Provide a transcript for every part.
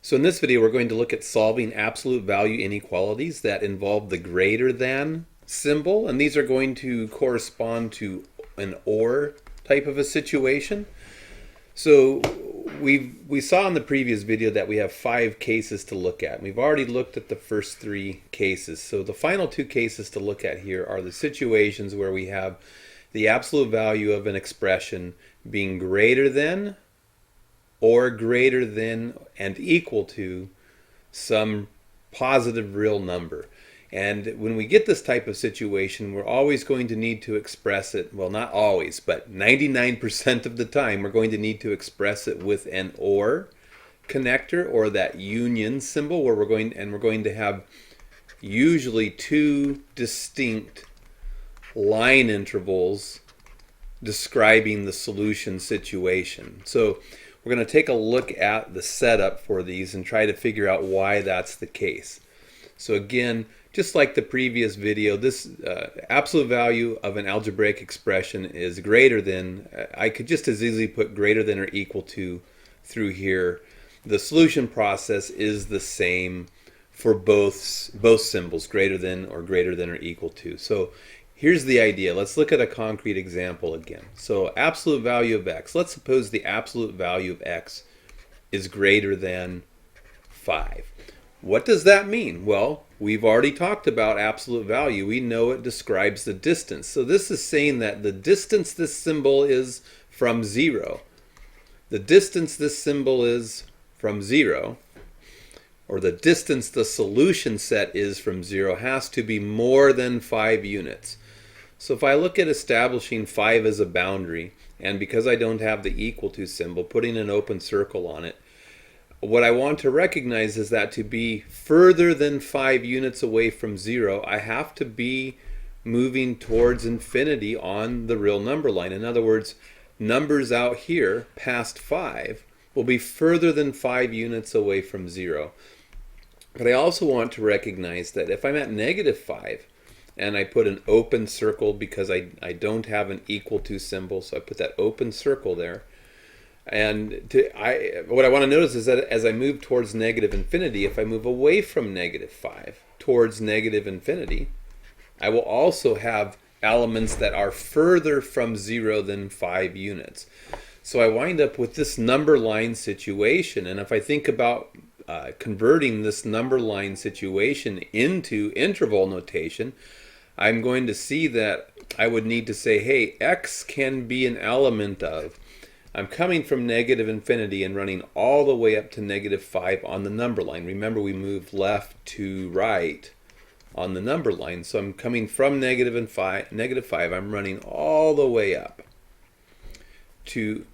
So in this video, we're going to look at solving absolute value inequalities that involve the greater than symbol, and these are going to correspond to an or type of a situation. So we saw in the previous video that we have 5 cases to look at. We've already looked at the first 3 cases. So the final 2 cases to look at here are the situations where we have the absolute value of an expression being greater than or greater than and equal to some positive real number. And when we get this type of situation, we're always going to need to express it, well, not always, but 99% of the time, we're going to need to express it with an or connector, or that union symbol, where we're going to have usually 2 distinct line intervals describing the solution situation. So we're going to take a look at the setup for these and try to figure out why that's the case. So again, just like the previous video, this absolute value of an algebraic expression is greater than, I could just as easily put greater than or equal to through here. The solution process is the same for both symbols, greater than or equal to. So here's the idea. Let's look at a concrete example again. So absolute value of x. Let's suppose the absolute value of x is greater than 5. What does that mean? Well, we've already talked about absolute value. We know it describes the distance. So this is saying that the distance this symbol is from 0. The distance this symbol is from 0, or the distance the solution set is from 0, has to be more than 5 units. So if I look at establishing 5 as a boundary, and because I don't have the equal to symbol, putting an open circle on it, what I want to recognize is that to be further than 5 units away from 0, I have to be moving towards infinity on the real number line. In other words, numbers out here past 5 will be further than 5 units away from 0. But I also want to recognize that if I'm at negative 5, and I put an open circle because I don't have an equal to symbol, so I put that open circle there. And what I want to notice is that as I move towards negative infinity, if I move away from negative 5 towards negative infinity, I will also have elements that are further from 0 than 5 units. So I wind up with this number line situation, and if I think about converting this number line situation into interval notation, I'm going to see that I would need to say, hey, x can be an element of, I'm coming from negative infinity and running all the way up to negative 5 on the number line. Remember, we moved left to right on the number line. So I'm coming from negative 5, I'm running all the way up to,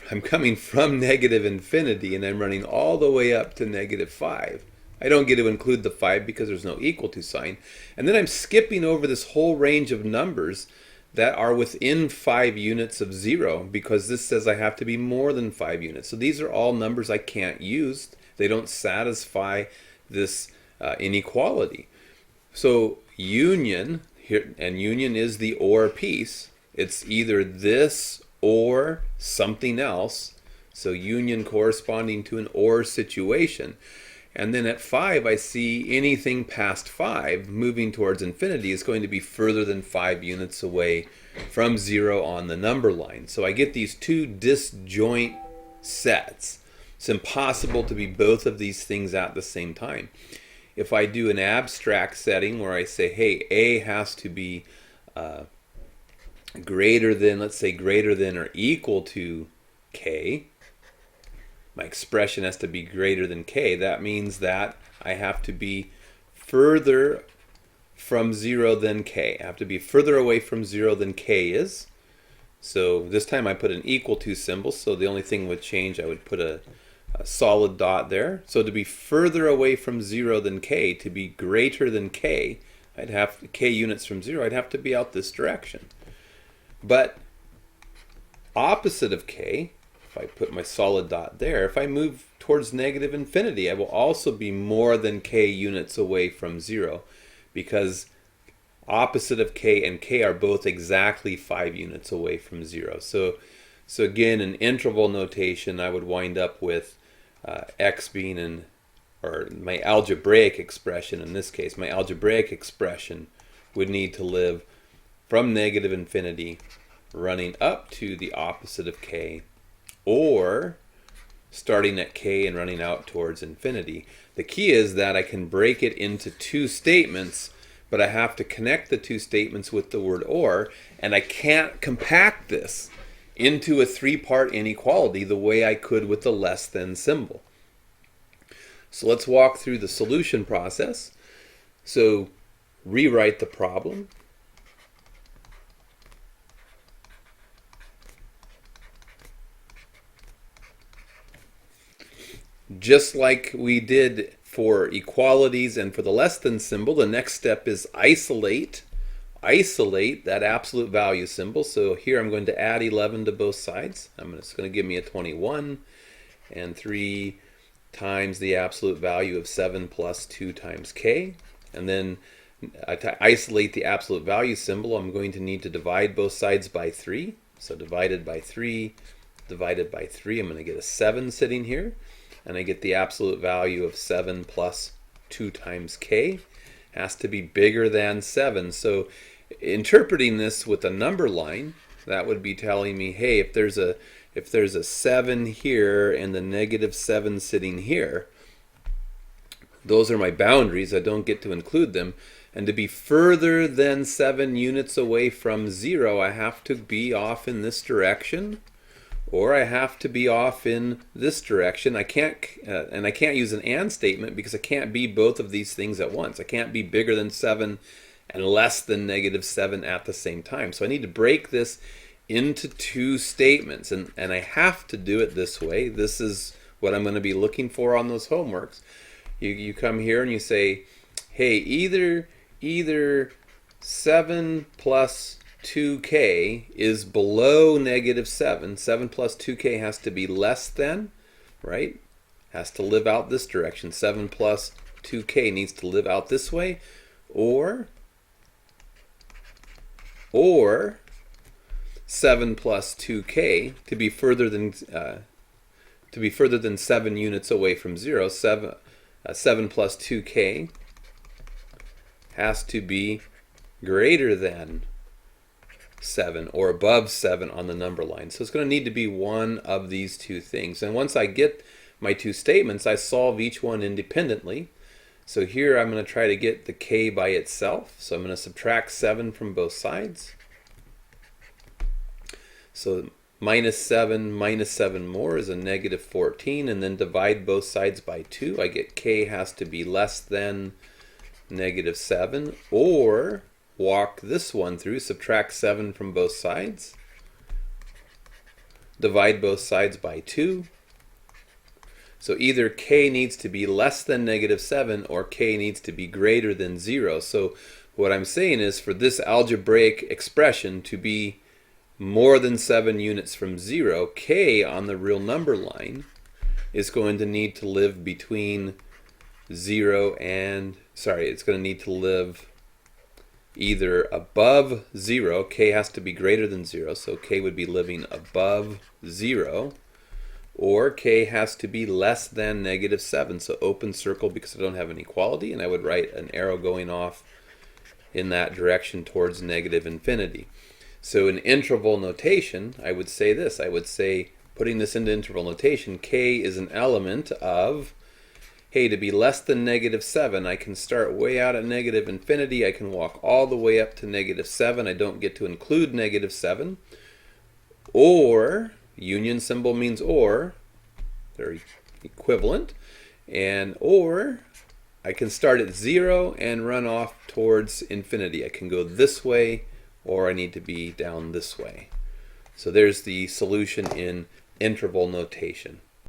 I'm coming from negative infinity and I'm running all the way up to negative 5. I don't get to include the 5 because there's no equal to sign. And then I'm skipping over this whole range of numbers that are within 5 units of 0, because this says I have to be more than 5 units. So these are all numbers I can't use. They don't satisfy this inequality. So union, here, and union is the or piece. It's either this or something else. So union corresponding to an or situation. And then at 5, I see anything past 5 moving towards infinity is going to be further than 5 units away from 0 on the number line. So I get these 2 disjoint sets. It's impossible to be both of these things at the same time. If I do an abstract setting where I say, hey, A has to be greater than, let's say greater than or equal to K, my expression has to be greater than K. That means that I have to be further from 0 than K. I have to be further away from 0 than K is. So this time I put an equal to symbol, so the only thing would change, I would put a solid dot there. So to be further away from 0 than K, to be greater than K, I'd have K units from 0, I'd have to be out this direction. But opposite of K, if I put my solid dot there, if I move towards negative infinity, I will also be more than K units away from 0, because opposite of K and K are both exactly 5 units away from 0. So again, in interval notation, I would wind up with x being an or my algebraic expression in this case, my algebraic expression would need to live from negative infinity running up to the opposite of k, or starting at k and running out towards infinity. The key is that I can break it into two statements, but I have to connect the two statements with the word or, and I can't compact this into a three-part inequality the way I could with the less than symbol. So let's walk through the solution process. So rewrite the problem. Just like we did for equalities and for the less than symbol, the next step is isolate that absolute value symbol. So here I'm going to add 11 to both sides. It's going to give me a 21, and 3 times the absolute value of 7 plus 2 times k. And then to isolate the absolute value symbol, I'm going to need to divide both sides by 3. So divided by 3, divided by 3, I'm going to get a 7 sitting here. And I get the absolute value of 7 plus 2 times k. Has to be bigger than 7. So interpreting this with a number line, that would be telling me, hey, if there's a 7 here and the negative 7 sitting here, those are my boundaries. I don't get to include them. And to be further than 7 units away from 0, I have to be off in this direction, or I have to be off in this direction. I can't use an and statement because I can't be both of these things at once. I can't be bigger than 7 and less than negative 7 at the same time. So I need to break this into two statements, and I have to do it this way. This is what I'm going to be looking for on those homeworks. You come here and you say, hey, either 7 plus 2k is below negative 7. 7 plus 2k has to be less than, right? Has to live out this direction. 7 plus 2k needs to live out this way, or 7 plus 2k to be further than 7 units away from 0. 7 plus 2k has to be greater than 7 or above 7 on the number line. So it's going to need to be one of these two things. And once I get my two statements, I solve each one independently. So here I'm going to try to get the k by itself. So I'm going to subtract 7 from both sides. So minus 7 more is a negative 14, and then divide both sides by 2. I get k has to be less than negative 7, or walk this one through, subtract 7 from both sides, divide both sides by 2. So either k needs to be less than negative 7 or k needs to be greater than 0. So what I'm saying is, for this algebraic expression to be more than 7 units from 0, k on the real number line is going to need to live between 0 and, it's going to need to live either above 0, k has to be greater than 0, so k would be living above 0, or k has to be less than negative 7, so open circle because I don't have an equality, and I would write an arrow going off in that direction towards negative infinity. So in interval notation, I would say this. I would say, putting this into interval notation, k is an element of, hey, to be less than negative 7, I can start way out at negative infinity. I can walk all the way up to negative 7. I don't get to include negative 7. Or, union symbol means or, they're equivalent. And or, I can start at 0 and run off towards infinity. I can go this way, or I need to be down this way. So there's the solution in interval notation.